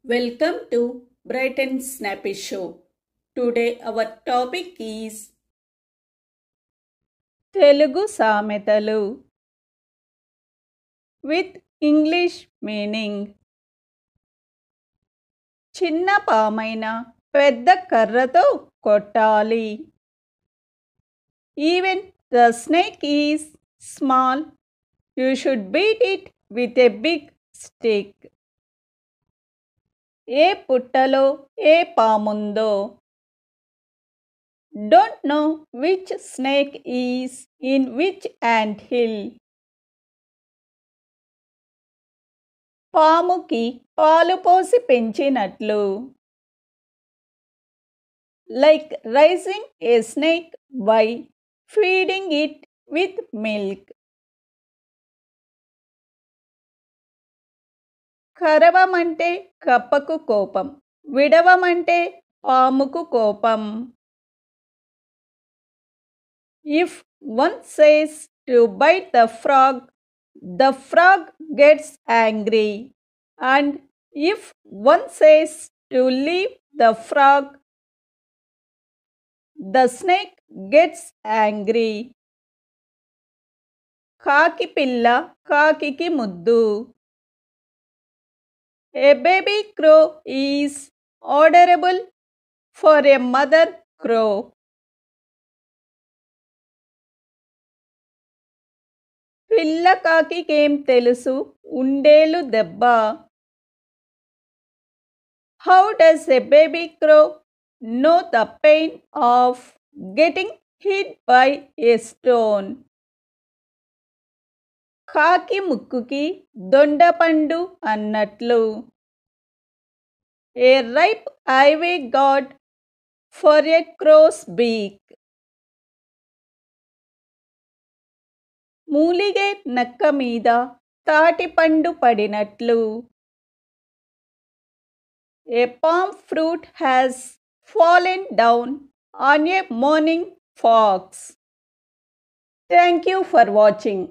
Welcome to Bright and Snappy Show. Today our topic is Telugu Sametalu with English meaning. చిన్న పామైన పెద్ద కర్రతో కొట్టాలి. Even the snake is small, you should beat it with a big stick. ఏ పుట్టలో ఏ పాముందో. Don't know which snake is in which anthill. పాముకి పాలు పోసి పెంచినట్లు. Like raising a snake by feeding it with milk. కరవమంటే కప్పకు కోపం, విడవమంటే పాముకు కోపం. If one says to bite the frog gets angry. And if one says to leave the frog, the snake gets angry. కాకి పిల్ల కాకికి ముద్దు. A baby crow is orderable for a mother crow. పిల్ల కాకికేం తెలుసు ఉండేలు దెబ్బ. How does a baby crow know the pain of getting hit by a stone? కాకి ముక్కుకి దొండపండు అన్నట్లు. A ripe ivy got for a crow's beak. మూలిగే నక్క మీద తాటిపండు పడినట్లు. A palm fruit has fallen down on a morning fox. Thank you for watching.